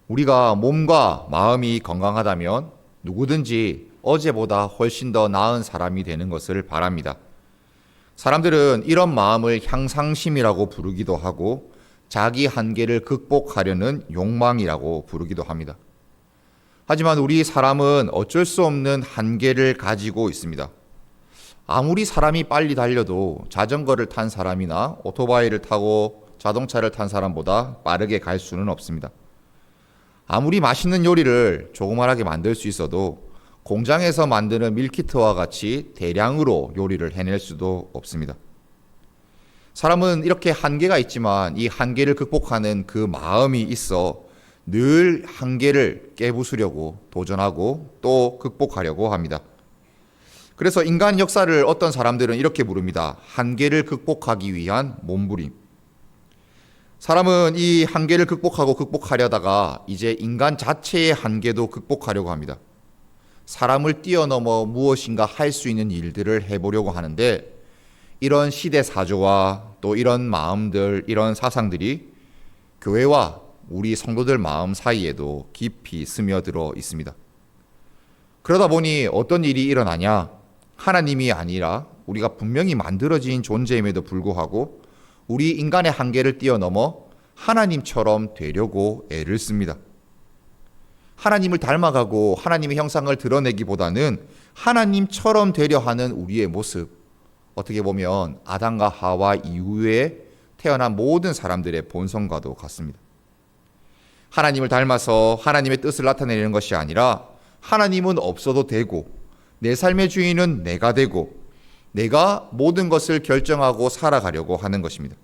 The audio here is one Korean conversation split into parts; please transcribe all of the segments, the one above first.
우리가 몸과 마음이 건강하다면 누구든지 어제보다 훨씬 더 나은 사람이 되는 것을 바랍니다. 사람들은 이런 마음을 향상심이라고 부르기도 하고 자기 한계를 극복하려는 욕망이라고 부르기도 합니다. 하지만 우리 사람은 어쩔 수 없는 한계를 가지고 있습니다. 아무리 사람이 빨리 달려도 자전거를 탄 사람이나 오토바이를 타고 자동차를 탄 사람보다 빠르게 갈 수는 없습니다. 아무리 맛있는 요리를 조그만하게 만들 수 있어도 공장에서 만드는 밀키트와 같이 대량으로 요리를 해낼 수도 없습니다. 사람은 이렇게 한계가 있지만 이 한계를 극복하는 그 마음이 있어 늘 한계를 깨부수려고 도전하고 또 극복하려고 합니다. 그래서 인간 역사를 어떤 사람들은 이렇게 부릅니다. 한계를 극복하기 위한 몸부림. 사람은 이 한계를 극복하려다가 이제 인간 자체의 한계도 극복하려고 합니다. 사람을 뛰어넘어 무엇인가 할 수 있는 일들을 해보려고 하는데 이런 시대사조와 또 이런 마음들, 이런 사상들이 교회와 우리 성도들 마음 사이에도 깊이 스며들어 있습니다. 그러다 보니 어떤 일이 일어나냐? 하나님이 아니라 우리가 분명히 만들어진 존재임에도 불구하고 우리 인간의 한계를 뛰어넘어 하나님처럼 되려고 애를 씁니다. 하나님을 닮아가고 하나님의 형상을 드러내기보다는 하나님처럼 되려 하는 우리의 모습, 어떻게 보면 아담과 하와 이후에 태어난 모든 사람들의 본성과도 같습니다. 하나님을 닮아서 하나님의 뜻을 나타내는 것이 아니라 하나님은 없어도 되고 내 삶의 주인은 내가 되고 내가 모든 것을 결정하고 살아가려고 하는 것입니다.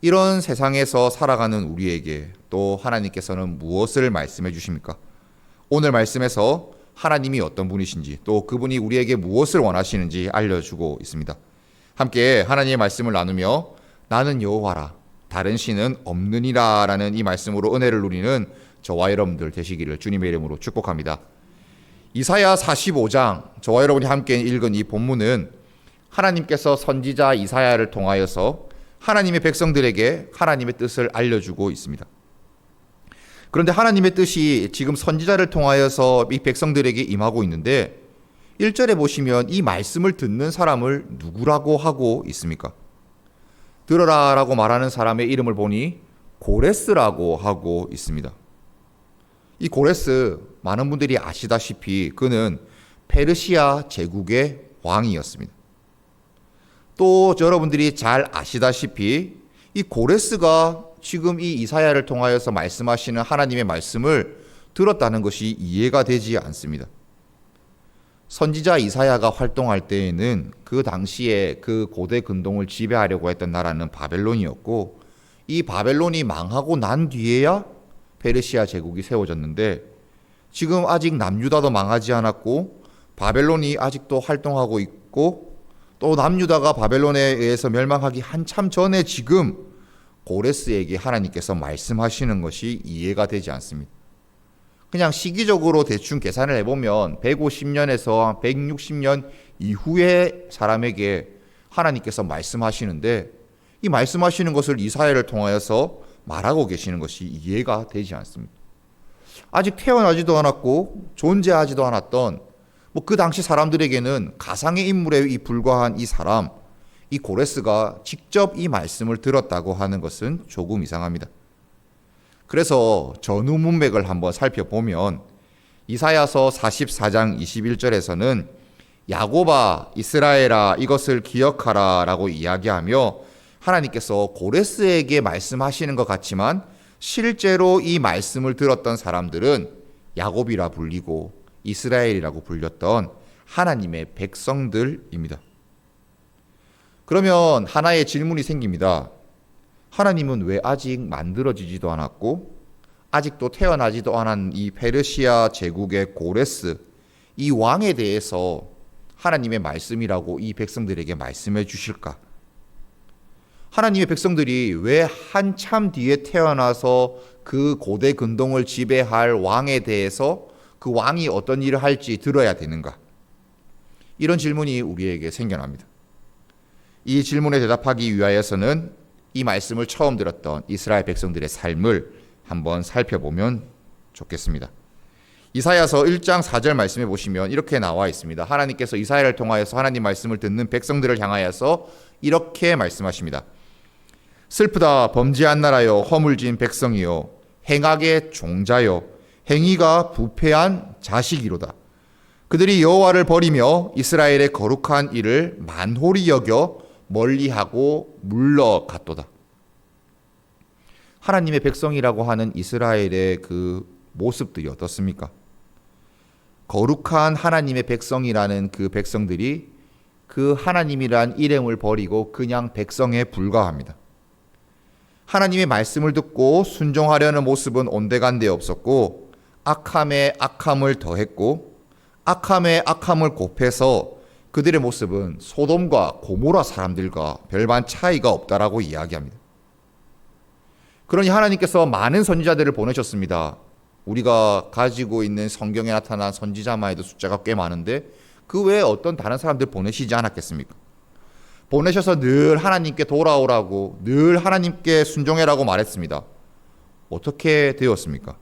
이런 세상에서 살아가는 우리에게 또 하나님께서는 무엇을 말씀해 주십니까? 오늘 말씀에서 하나님이 어떤 분이신지 또 그분이 우리에게 무엇을 원하시는지 알려주고 있습니다. 함께 하나님의 말씀을 나누며 나는 여호와라 다른 신은 없느니라 라는 이 말씀으로 은혜를 누리는 저와 여러분들 되시기를 주님의 이름으로 축복합니다. 이사야 45장 저와 여러분이 함께 읽은 이 본문은 하나님께서 선지자 이사야를 통하여서 하나님의 백성들에게 하나님의 뜻을 알려주고 있습니다. 그런데 하나님의 뜻이 지금 선지자를 통하여서 이 백성들에게 임하고 있는데 1절에 보시면 이 말씀을 듣는 사람을 누구라고 하고 있습니까? 들어라 라고 말하는 사람의 이름을 보니 고레스라고 하고 있습니다. 이 고레스 많은 분들이 아시다시피 그는 페르시아 제국의 왕이었습니다. 또 여러분들이 잘 아시다시피 이 고레스가 지금 이 이사야를 통하여서 말씀하시는 하나님의 말씀을 들었다는 것이 이해가 되지 않습니다. 선지자 이사야가 활동할 때에는 그 당시에 그 고대 근동을 지배하려고 했던 나라는 바벨론이었고 이 바벨론이 망하고 난 뒤에야 페르시아 제국이 세워졌는데 지금 아직 남유다도 망하지 않았고 바벨론이 아직도 활동하고 있고 또 남유다가 바벨론에 의해서 멸망하기 한참 전에 지금 고레스에게 하나님께서 말씀하시는 것이 이해가 되지 않습니다. 그냥 시기적으로 대충 계산을 해보면 150년에서 160년 이후의 사람에게 하나님께서 말씀하시는데 이 말씀하시는 것을 이사야를 통하여서 말하고 계시는 것이 이해가 되지 않습니다. 아직 태어나지도 않았고 존재하지도 않았던 그 당시 사람들에게는 가상의 인물에 불과한 이 사람, 이 고레스가 직접 이 말씀을 들었다고 하는 것은 조금 이상합니다. 그래서 전후 문맥을 한번 살펴보면 이사야서 44장 21절에서는 야곱아 이스라엘아 이것을 기억하라 라고 이야기하며 하나님께서 고레스에게 말씀하시는 것 같지만 실제로 이 말씀을 들었던 사람들은 야곱이라 불리고 이스라엘이라고 불렸던 하나님의 백성들입니다. 그러면 하나의 질문이 생깁니다. 하나님은 왜 아직 만들어지지도 않았고 아직도 태어나지도 않은 이 페르시아 제국의 고레스 이 왕에 대해서 하나님의 말씀이라고 이 백성들에게 말씀해 주실까? 하나님의 백성들이 왜 한참 뒤에 태어나서 그 고대 근동을 지배할 왕에 대해서 그 왕이 어떤 일을 할지 들어야 되는가? 이런 질문이 우리에게 생겨납니다. 이 질문에 대답하기 위하여서는 이 말씀을 처음 들었던 이스라엘 백성들의 삶을 한번 살펴보면 좋겠습니다. 이사야서 1장 4절 말씀해 보시면 이렇게 나와 있습니다. 하나님께서 이사야를 통하여서 하나님 말씀을 듣는 백성들을 향하여서 이렇게 말씀하십니다. 슬프다 범죄한 나라여 허물진 백성이요 행악의 종자여 행위가 부패한 자식이로다. 그들이 여호와를 버리며 이스라엘의 거룩한 일을 만홀히 여겨 멀리하고 물러갔도다. 하나님의 백성이라고 하는 이스라엘의 그 모습들이 어떻습니까? 거룩한 하나님의 백성이라는 그 백성들이 그 하나님이란 이름을 버리고 그냥 백성에 불과합니다. 하나님의 말씀을 듣고 순종하려는 모습은 온데간데 없었고 악함에 악함을 더했고 악함에 악함을 곱해서 그들의 모습은 소돔과 고모라 사람들과 별반 차이가 없다라고 이야기합니다. 그러니 하나님께서 많은 선지자들을 보내셨습니다. 우리가 가지고 있는 성경에 나타난 선지자만 해도 숫자가 꽤 많은데 그 외에 어떤 다른 사람들 보내시지 않았겠습니까? 보내셔서 늘 하나님께 돌아오라고 늘 하나님께 순종해라고 말했습니다. 어떻게 되었습니까?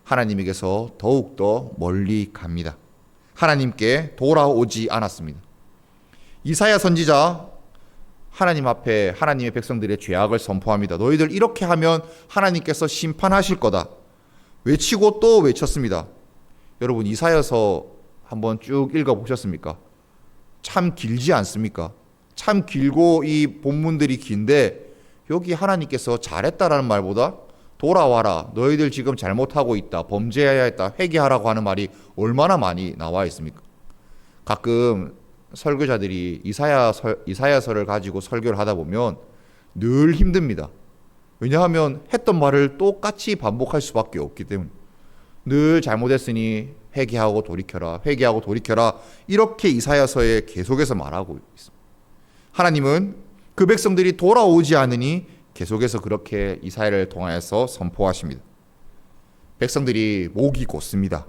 하나님에게서 더욱더 멀리 갑니다. 하나님께 돌아오지 않았습니다. 이사야 선지자 하나님 앞에 하나님의 백성들의 죄악을 선포합니다. 너희들 이렇게 하면 하나님께서 심판하실 거다. 외치고 또 외쳤습니다. 여러분 이사야서 한번 쭉 읽어보셨습니까? 참 길지 않습니까? 참 길고 이 본문들이 긴데 여기 하나님께서 잘했다라는 말보다 돌아와라. 너희들 지금 잘못하고 있다. 범죄해야 했다. 회개하라고 하는 말이 얼마나 많이 나와 있습니까? 가끔 설교자들이 이사야서를 가지고 설교를 하다 보면 늘 힘듭니다. 왜냐하면 했던 말을 똑같이 반복할 수밖에 없기 때문에 늘 잘못했으니 회개하고 돌이켜라. 회개하고 돌이켜라. 이렇게 이사야서에 계속해서 말하고 있습니다. 하나님은 그 백성들이 돌아오지 않으니 계속해서 그렇게 이사야를 통하여서 선포하십니다. 백성들이 목이 곧습니다.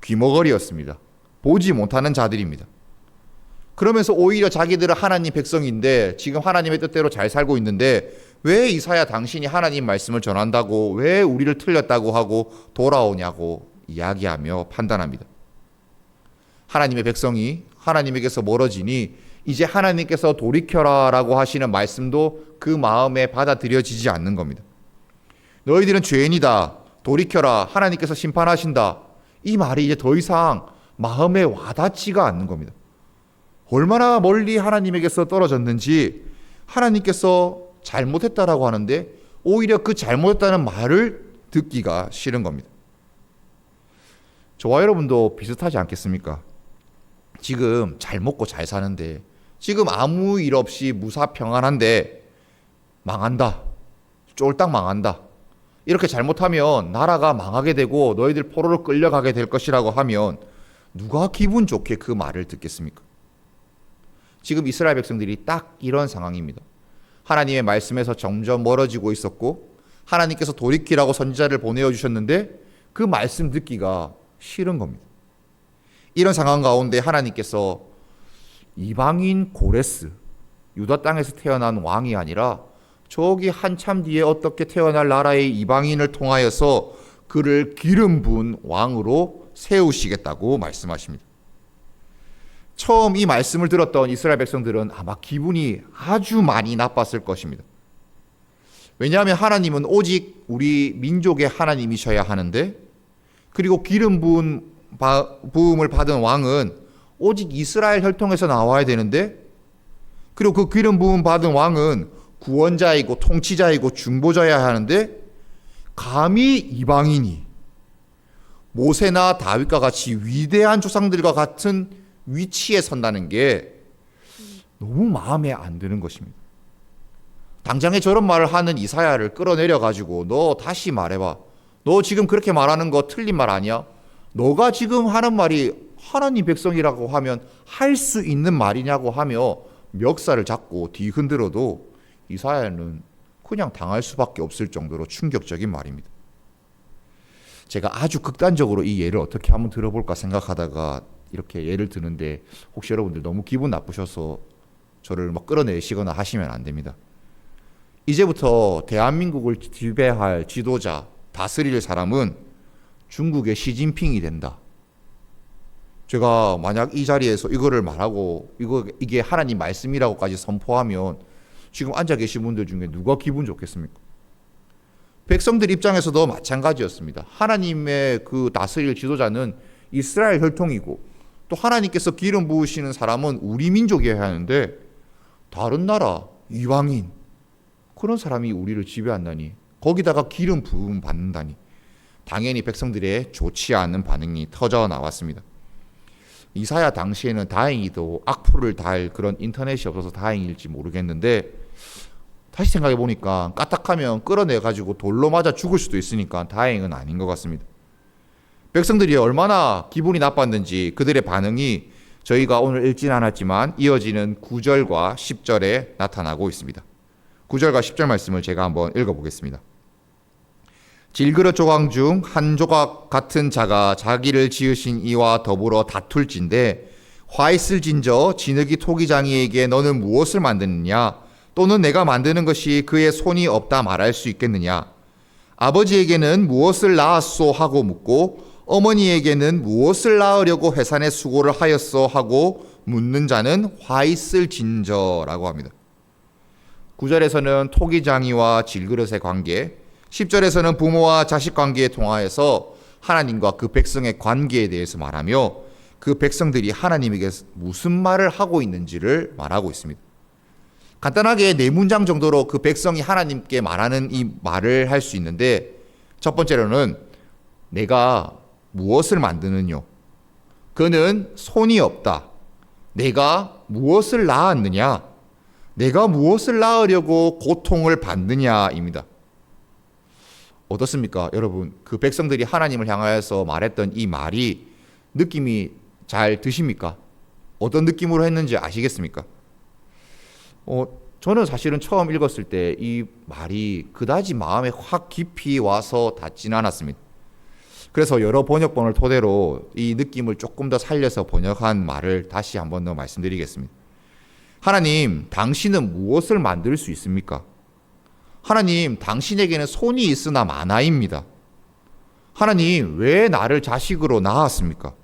귀머거리였습니다. 보지 못하는 자들입니다. 그러면서 오히려 자기들은 하나님 백성인데 지금 하나님의 뜻대로 잘 살고 있는데 왜 이사야 당신이 하나님 말씀을 전한다고 왜 우리를 틀렸다고 하고 돌아오냐고 이야기하며 판단합니다. 하나님의 백성이 하나님에게서 멀어지니 이제 하나님께서 돌이켜라라고 하시는 말씀도 그 마음에 받아들여지지 않는 겁니다. 너희들은 죄인이다. 돌이켜라. 하나님께서 심판하신다. 이 말이 이제 더 이상 마음에 와닿지가 않는 겁니다. 얼마나 멀리 하나님에게서 떨어졌는지 하나님께서 잘못했다라고 하는데 오히려 그 잘못했다는 말을 듣기가 싫은 겁니다. 저와 여러분도 비슷하지 않겠습니까? 지금 잘 먹고 잘 사는데 지금 아무 일 없이 무사평안한데 망한다. 쫄딱 망한다. 이렇게 잘못하면 나라가 망하게 되고 너희들 포로로 끌려가게 될 것이라고 하면 누가 기분 좋게 그 말을 듣겠습니까? 지금 이스라엘 백성들이 딱 이런 상황입니다. 하나님의 말씀에서 점점 멀어지고 있었고 하나님께서 돌이키라고 선지자를 보내어 주셨는데 그 말씀 듣기가 싫은 겁니다. 이런 상황 가운데 하나님께서 이방인 고레스, 유다 땅에서 태어난 왕이 아니라 저기 한참 뒤에 어떻게 태어날 나라의 이방인을 통하여서 그를 기름 부은 왕으로 세우시겠다고 말씀하십니다. 처음 이 말씀을 들었던 이스라엘 백성들은 아마 기분이 아주 많이 나빴을 것입니다. 왜냐하면 하나님은 오직 우리 민족의 하나님이셔야 하는데 그리고 기름 부음을 받은 왕은 오직 이스라엘 혈통에서 나와야 되는데 그리고 그 기름 부음 받은 왕은 구원자이고 통치자이고 중보자여야 하는데 감히 이방인이 모세나 다윗과 같이 위대한 조상들과 같은 위치에 선다는 게 너무 마음에 안 드는 것입니다. 당장에 저런 말을 하는 이사야를 끌어내려 가지고 너 다시 말해봐. 너 지금 그렇게 말하는 거 틀린 말 아니야? 너가 지금 하는 말이 하나님 백성이라고 하면 할 수 있는 말이냐고 하며 멱살을 잡고 뒤흔들어도 이사야는 그냥 당할 수밖에 없을 정도로 충격적인 말입니다. 제가 아주 극단적으로 이 예를 어떻게 한번 들어볼까 생각하다가 이렇게 예를 드는데 혹시 여러분들 너무 기분 나쁘셔서 저를 막 끌어내시거나 하시면 안 됩니다. 이제부터 대한민국을 지배할 지도자, 다스릴 사람은 중국의 시진핑이 된다. 제가 만약 이 자리에서 이거를 말하고 이게 하나님 말씀이라고까지 선포하면 지금 앉아 계신 분들 중에 누가 기분 좋겠습니까? 백성들 입장에서도 마찬가지였습니다. 하나님의 그 다스릴 지도자는 이스라엘 혈통이고 또 하나님께서 기름 부으시는 사람은 우리 민족이어야 하는데 다른 나라 이방인 그런 사람이 우리를 지배한다니, 거기다가 기름 부음 받는다니, 당연히 백성들의 좋지 않은 반응이 터져 나왔습니다. 이사야 당시에는 다행히도 악플을 달 그런 인터넷이 없어서 다행일지 모르겠는데, 다시 생각해 보니까 까딱하면 끌어내 가지고 돌로 맞아 죽을 수도 있으니까 다행은 아닌 것 같습니다. 백성들이 얼마나 기분이 나빴는지 그들의 반응이 저희가 오늘 읽진 않았지만 이어지는 9절과 10절에 나타나고 있습니다. 9절과 10절 말씀을 제가 한번 읽어보겠습니다. 질그릇 조각 중 한 조각 같은 자가 자기를 지으신 이와 더불어 다툴진대 화 있을진저 진흙이 토기장이에게 너는 무엇을 만드느냐, 또는 내가 만드는 것이 그의 손이 없다 말할 수 있겠느냐. 아버지에게는 무엇을 낳았소 하고 묻고 어머니에게는 무엇을 낳으려고 해산의 수고를 하였소 하고 묻는 자는 화 있을진저라고 합니다. 9절에서는 토기장이와 질그릇의 관계, 10절에서는 부모와 자식 관계에 통하여서 하나님과 그 백성의 관계에 대해서 말하며 그 백성들이 하나님에게 무슨 말을 하고 있는지를 말하고 있습니다. 간단하게 4문장 정도로 그 백성이 하나님께 말하는 이 말을 할 수 있는데, 첫 번째로는 내가 무엇을 만드느뇨, 그는 손이 없다, 내가 무엇을 낳았느냐, 내가 무엇을 낳으려고 고통을 받느냐입니다. 어떻습니까? 여러분, 그 백성들이 하나님을 향하여서 말했던 이 말이 느낌이 잘 드십니까? 어떤 느낌으로 했는지 아시겠습니까? 저는 사실은 처음 읽었을 때 이 말이 그다지 마음에 확 깊이 와서 닿지는 않았습니다. 그래서 여러 번역본을 토대로 이 느낌을 조금 더 살려서 번역한 말을 다시 한번 더 말씀드리겠습니다. 하나님, 당신은 무엇을 만들 수 있습니까? 하나님, 당신에게는 손이 있으나 마나입니다. 하나님, 왜 나를 자식으로 낳았습니까?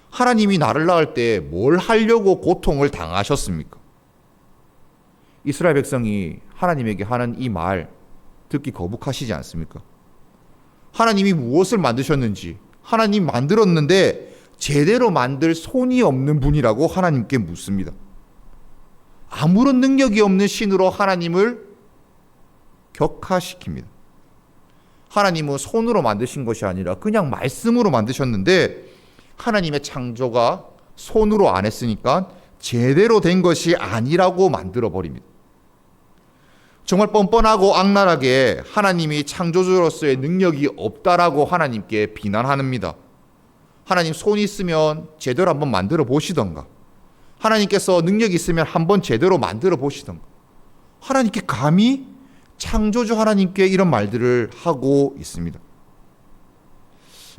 하나님이 나를 낳을 때 뭘 하려고 고통을 당하셨습니까? 이스라엘 백성이 하나님에게 하는 이 말 듣기 거북하시지 않습니까? 하나님이 무엇을 만드셨는지, 하나님 만들었는데 제대로 만들 손이 없는 분이라고 하나님께 묻습니다. 아무런 능력이 없는 신으로 하나님을 격하시킵니다. 하나님은 손으로 만드신 것이 아니라 그냥 말씀으로 만드셨는데 하나님의 창조가 손으로 안 했으니까 제대로 된 것이 아니라고 만들어 버립니다. 정말 뻔뻔하고 악랄하게 하나님이 창조주로서의 능력이 없다라고 하나님께 비난합니다. 하나님, 손이 있으면 제대로 한번 만들어 보시던가, 하나님께서 능력이 있으면 한번 제대로 만들어 보시던가. 하나님께 감히 창조주 하나님께 이런 말들을 하고 있습니다.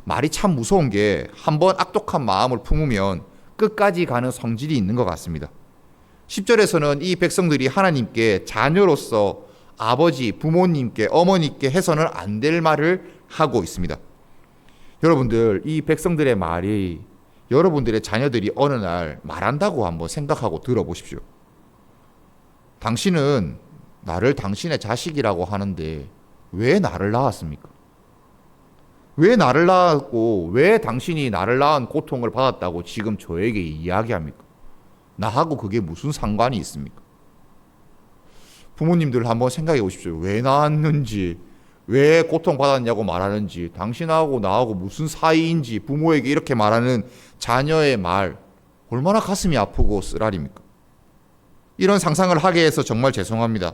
말이 참 무서운 게 한번 악독한 마음을 품으면 끝까지 가는 성질이 있는 것 같습니다. 10절에서는 이 백성들이 하나님께 자녀로서 아버지, 부모님께, 어머니께 해서는 안 될 말을 하고 있습니다. 여러분들, 이 백성들의 말이 여러분들의 자녀들이 어느 날 말한다고 한번 생각하고 들어보십시오. 당신은 나를 당신의 자식이라고 하는데 왜 나를 낳았습니까? 왜 나를 낳았고 왜 당신이 나를 낳은 고통을 받았다고 지금 저에게 이야기합니까? 나하고 그게 무슨 상관이 있습니까? 부모님들 한번 생각해 보십시오. 왜 낳았는지, 왜 고통받았냐고 말하는지, 당신하고 나하고 무슨 사이인지 부모에게 이렇게 말하는 자녀의 말, 얼마나 가슴이 아프고 쓰라립니까? 이런 상상을 하게 해서 정말 죄송합니다.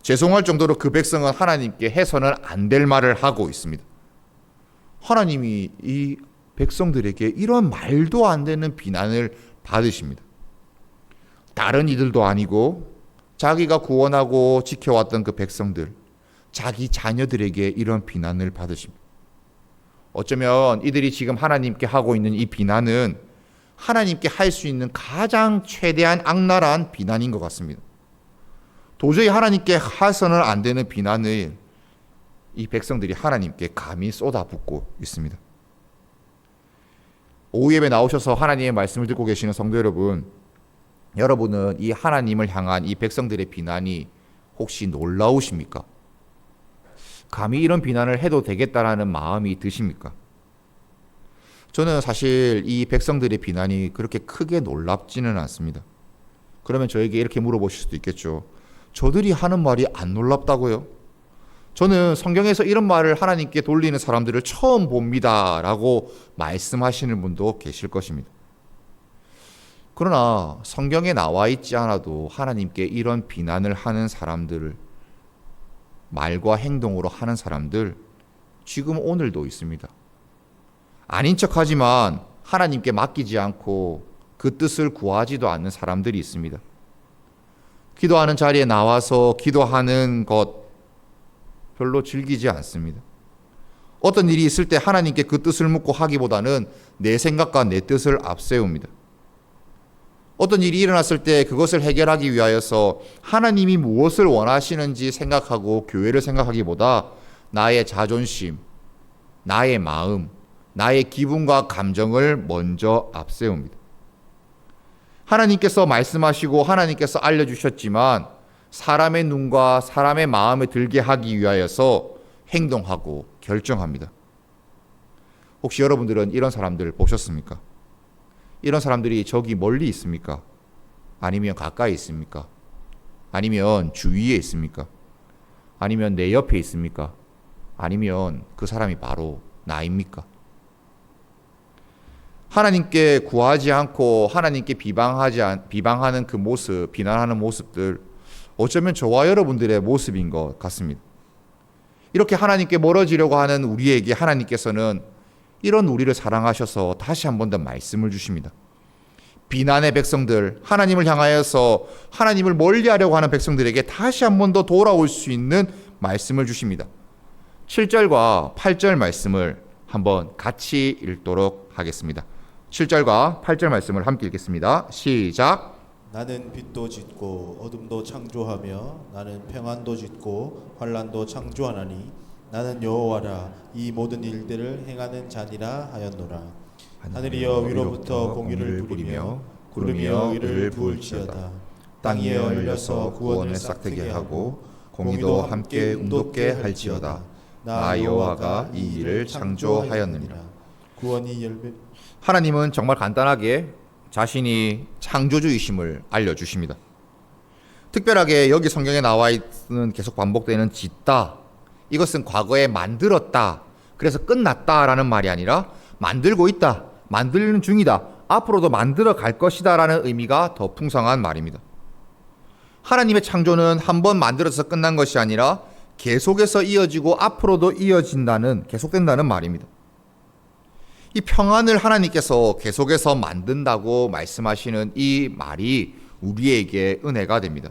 죄송할 정도로 그 백성은 하나님께 해서는 안 될 말을 하고 있습니다. 하나님이 이 백성들에게 이런 말도 안 되는 비난을 받으십니다. 다른 이들도 아니고 자기가 구원하고 지켜왔던 그 백성들, 자기 자녀들에게 이런 비난을 받으십니다. 어쩌면 이들이 지금 하나님께 하고 있는 이 비난은 하나님께 할 수 있는 가장 최대한 악랄한 비난인 것 같습니다. 도저히 하나님께 해서는 안 되는 비난을 이 백성들이 하나님께 감히 쏟아붓고 있습니다. 오후 예배 나오셔서 하나님의 말씀을 듣고 계시는 성도 여러분, 여러분은 이 하나님을 향한 이 백성들의 비난이 혹시 놀라우십니까? 감히 이런 비난을 해도 되겠다라는 마음이 드십니까? 저는 사실 이 백성들의 비난이 그렇게 크게 놀랍지는 않습니다. 그러면 저에게 이렇게 물어보실 수도 있겠죠. 저들이 하는 말이 안 놀랍다고요? 저는 성경에서 이런 말을 하나님께 돌리는 사람들을 처음 봅니다 라고 말씀하시는 분도 계실 것입니다. 그러나 성경에 나와 있지 않아도 하나님께 이런 비난을 하는 사람들을 말과 행동으로 하는 사람들 지금 오늘도 있습니다. 아닌 척하지만 하나님께 맡기지 않고 그 뜻을 구하지도 않는 사람들이 있습니다. 기도하는 자리에 나와서 기도하는 것 별로 즐기지 않습니다. 어떤 일이 있을 때 하나님께 그 뜻을 묻고 하기보다는 내 생각과 내 뜻을 앞세웁니다. 어떤 일이 일어났을 때 그것을 해결하기 위하여서 하나님이 무엇을 원하시는지 생각하고 교회를 생각하기보다 나의 자존심, 나의 마음, 나의 기분과 감정을 먼저 앞세웁니다. 하나님께서 말씀하시고 하나님께서 알려주셨지만 사람의 눈과 사람의 마음에 들게 하기 위하여서 행동하고 결정합니다. 혹시 여러분들은 이런 사람들 보셨습니까? 이런 사람들이 저기 멀리 있습니까? 아니면 가까이 있습니까? 아니면 주위에 있습니까? 아니면 내 옆에 있습니까? 아니면 그 사람이 바로 나입니까? 하나님께 구하지 않고 하나님께 비방하는 그 모습, 비난하는 모습들, 어쩌면 저와 여러분들의 모습인 것 같습니다. 이렇게 하나님께 멀어지려고 하는 우리에게 하나님께서는 이런 우리를 사랑하셔서 다시 한 번 더 말씀을 주십니다. 비난의 백성들, 하나님을 향하여서 하나님을 멀리하려고 하는 백성들에게 다시 한 번 더 돌아올 수 있는 말씀을 주십니다. 7절과 8절 말씀을 한번 같이 읽도록 하겠습니다. 7절과 8절 말씀을 함께 읽겠습니다. 시작. 나는 빛도 짓고 어둠도 창조하며 나는 평안도 짓고 환난도 창조하나니 나는 여호와라 이 모든 일들을 행하는 자니라 하였노라. 하늘이여 위로부터 공의를 부리며 구름이여 의를 부을지어다. 땅이 열려서 구원을 싹트게 하고 공의도 함께 움돋게 할지어다. 나 여호와가 이 일을 창조하였느니라. 구원이 열매. 하나님은 정말 간단하게 자신이 창조주이심을 알려주십니다. 특별하게 여기 성경에 나와 있는 계속 반복되는 짓다, 이것은 과거에 만들었다, 그래서 끝났다라는 말이 아니라 만들고 있다, 만들는 중이다, 앞으로도 만들어 갈 것이다 라는 의미가 더 풍성한 말입니다. 하나님의 창조는 한 번 만들어서 끝난 것이 아니라 계속해서 이어지고 앞으로도 이어진다는, 계속된다는 말입니다. 이 평안을 하나님께서 계속해서 만든다고 말씀하시는 이 말이 우리에게 은혜가 됩니다.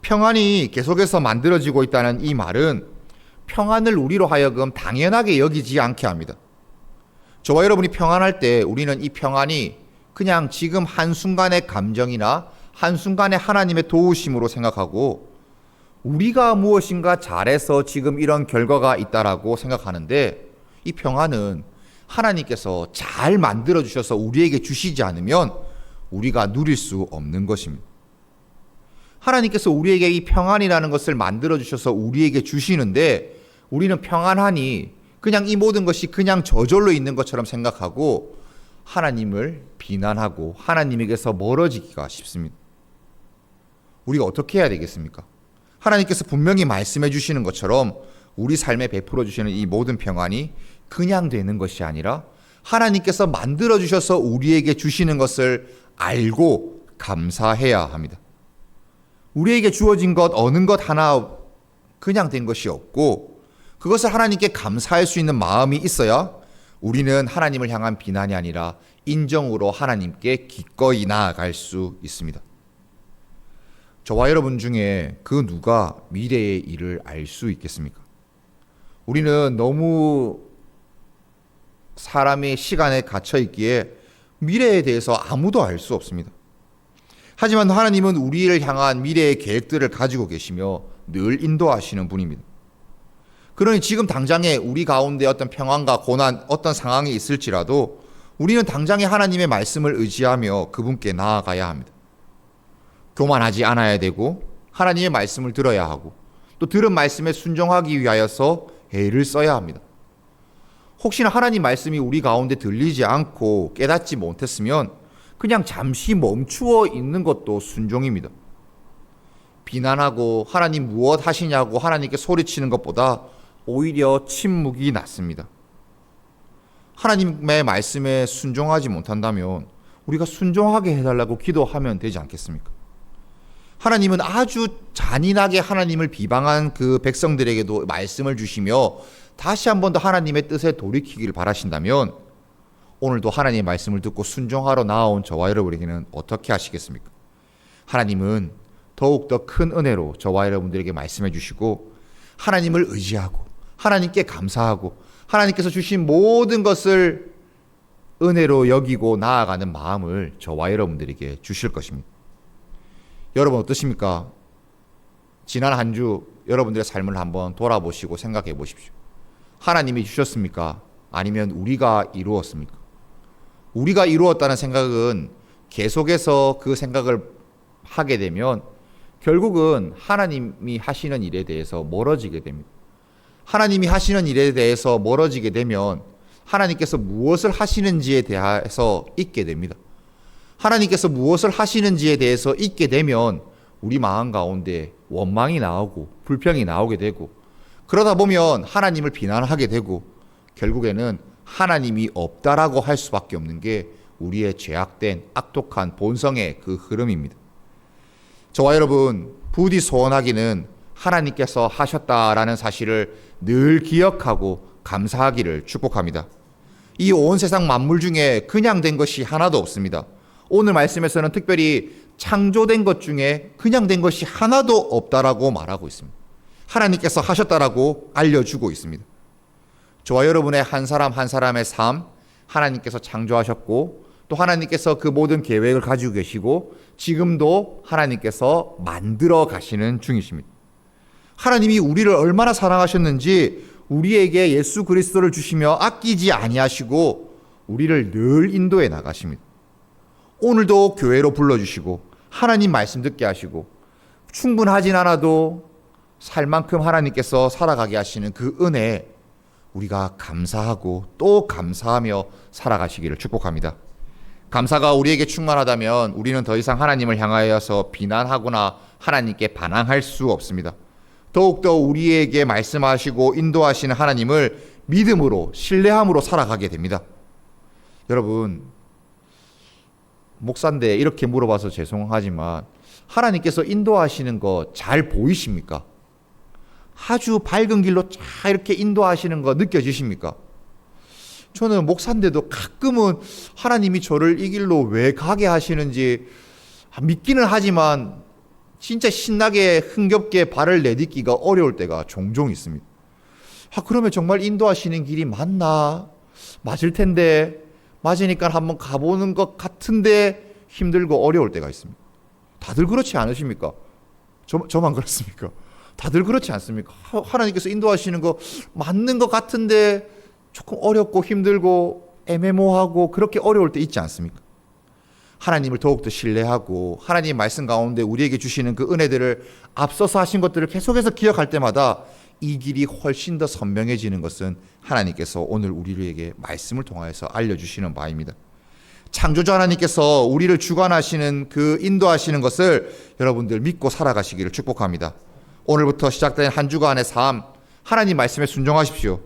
평안이 계속해서 만들어지고 있다는 이 말은 평안을 우리로 하여금 당연하게 여기지 않게 합니다. 저와 여러분이 평안할 때 우리는 이 평안이 그냥 지금 한순간의 감정이나 한순간의 하나님의 도우심으로 생각하고 우리가 무엇인가 잘해서 지금 이런 결과가 있다라고 생각하는데, 이 평안은 하나님께서 잘 만들어주셔서 우리에게 주시지 않으면 우리가 누릴 수 없는 것입니다. 하나님께서 우리에게 이 평안이라는 것을 만들어주셔서 우리에게 주시는데 우리는 평안하니 그냥 이 모든 것이 그냥 저절로 있는 것처럼 생각하고 하나님을 비난하고 하나님에게서 멀어지기가 쉽습니다. 우리가 어떻게 해야 되겠습니까? 하나님께서 분명히 말씀해 주시는 것처럼 우리 삶에 베풀어 주시는 이 모든 평안이 그냥 되는 것이 아니라 하나님께서 만들어 주셔서 우리에게 주시는 것을 알고 감사해야 합니다. 우리에게 주어진 것 어느 것 하나 그냥 된 것이 없고 그것을 하나님께 감사할 수 있는 마음이 있어야 우리는 하나님을 향한 비난이 아니라 인정으로 하나님께 기꺼이 나아갈 수 있습니다. 저와 여러분 중에 그 누가 미래의 일을 알 수 있겠습니까? 우리는 너무 사람의 시간에 갇혀 있기에 미래에 대해서 아무도 알 수 없습니다. 하지만 하나님은 우리를 향한 미래의 계획들을 가지고 계시며 늘 인도하시는 분입니다. 그러니 지금 당장에 우리 가운데 어떤 평안과 고난, 어떤 상황이 있을지라도 우리는 당장에 하나님의 말씀을 의지하며 그분께 나아가야 합니다. 교만하지 않아야 되고 하나님의 말씀을 들어야 하고 또 들은 말씀에 순종하기 위하여서 애를 써야 합니다. 혹시나 하나님 말씀이 우리 가운데 들리지 않고 깨닫지 못했으면 그냥 잠시 멈추어 있는 것도 순종입니다. 비난하고 하나님 무엇 하시냐고 하나님께 소리치는 것보다 오히려 침묵이 낫습니다. 하나님의 말씀에 순종하지 못한다면 우리가 순종하게 해달라고 기도하면 되지 않겠습니까? 하나님은 아주 잔인하게 하나님을 비방한 그 백성들에게도 말씀을 주시며 다시 한 번 더 하나님의 뜻에 돌이키기를 바라신다면 오늘도 하나님의 말씀을 듣고 순종하러 나아온 저와 여러분에게는 어떻게 하시겠습니까? 하나님은 더욱더 큰 은혜로 저와 여러분들에게 말씀해 주시고 하나님을 의지하고 하나님께 감사하고 하나님께서 주신 모든 것을 은혜로 여기고 나아가는 마음을 저와 여러분들에게 주실 것입니다. 여러분 어떠십니까? 지난 한 주 여러분들의 삶을 한번 돌아보시고 생각해 보십시오. 하나님이 주셨습니까? 아니면 우리가 이루었습니까? 우리가 이루었다는 생각은 계속해서 그 생각을 하게 되면 결국은 하나님이 하시는 일에 대해서 멀어지게 됩니다. 하나님이 하시는 일에 대해서 멀어지게 되면 하나님께서 무엇을 하시는지에 대해서 잊게 됩니다. 하나님께서 무엇을 하시는지에 대해서 잊게 되면 우리 마음 가운데 원망이 나오고 불평이 나오게 되고 그러다 보면 하나님을 비난하게 되고 결국에는 하나님이 없다라고 할 수밖에 없는 게 우리의 죄악된 악독한 본성의 그 흐름입니다. 저와 여러분 부디 소원하기는 하나님께서 하셨다라는 사실을 늘 기억하고 감사하기를 축복합니다. 이 온 세상 만물 중에 그냥 된 것이 하나도 없습니다. 오늘 말씀에서는 특별히 창조된 것 중에 그냥 된 것이 하나도 없다라고 말하고 있습니다. 하나님께서 하셨다라고 알려주고 있습니다. 저와 여러분의 한 사람 한 사람의 삶 하나님께서 창조하셨고 또 하나님께서 그 모든 계획을 가지고 계시고 지금도 하나님께서 만들어 가시는 중이십니다. 하나님이 우리를 얼마나 사랑하셨는지 우리에게 예수 그리스도를 주시며 아끼지 아니하시고 우리를 늘 인도해 나가십니다. 오늘도 교회로 불러주시고 하나님 말씀 듣게 하시고 충분하진 않아도 살 만큼 하나님께서 살아가게 하시는 그 은혜에 우리가 감사하고 또 감사하며 살아가시기를 축복합니다. 감사가 우리에게 충만하다면 우리는 더 이상 하나님을 향하여서 비난하거나 하나님께 반항할 수 없습니다. 더욱더 우리에게 말씀하시고 인도하시는 하나님을 믿음으로 신뢰함으로 살아가게 됩니다. 여러분 목사인데 이렇게 물어봐서 죄송하지만 하나님께서 인도하시는 거 잘 보이십니까? 아주 밝은 길로 잘 이렇게 인도하시는 거 느껴지십니까? 저는 목사인데도 가끔은 하나님이 저를 이 길로 왜 가게 하시는지 믿기는 하지만 진짜 신나게 흥겹게 발을 내딛기가 어려울 때가 종종 있습니다. 그러면 정말 인도하시는 길이 맞나? 맞을 텐데 맞으니까 한번 가보는 것 같은데 힘들고 어려울 때가 있습니다. 다들 그렇지 않으십니까? 저만 그렇습니까? 다들 그렇지 않습니까? 하나님께서 인도하시는 거 맞는 것 같은데 조금 어렵고 힘들고 애매모호하고 그렇게 어려울 때 있지 않습니까? 하나님을 더욱더 신뢰하고 하나님 말씀 가운데 우리에게 주시는 그 은혜들을 앞서서 하신 것들을 계속해서 기억할 때마다 이 길이 훨씬 더 선명해지는 것은 하나님께서 오늘 우리에게 말씀을 통하여서 알려주시는 바입니다. 창조주 하나님께서 우리를 주관하시는 그 인도하시는 것을 여러분들 믿고 살아가시기를 축복합니다. 오늘부터 시작된 한 주간의 삶 하나님 말씀에 순종하십시오.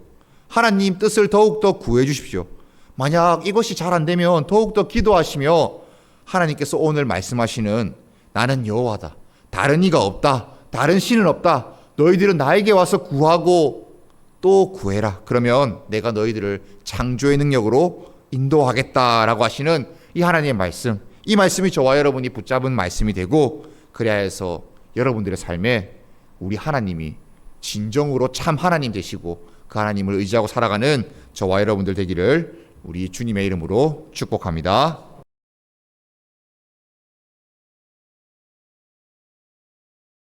하나님 뜻을 더욱더 구해 주십시오. 만약 이것이 잘 안 되면 더욱더 기도하시며 하나님께서 오늘 말씀하시는 나는 여호와다. 다른 이가 없다. 다른 신은 없다. 너희들은 나에게 와서 구하고 또 구해라. 그러면 내가 너희들을 창조의 능력으로 인도하겠다라고 하시는 이 하나님의 말씀. 이 말씀이 저와 여러분이 붙잡은 말씀이 되고 그래야 해서 여러분들의 삶에 우리 하나님이 진정으로 참 하나님 되시고 그 하나님을 의지하고 살아가는 저와 여러분들 되기를 우리 주님의 이름으로 축복합니다.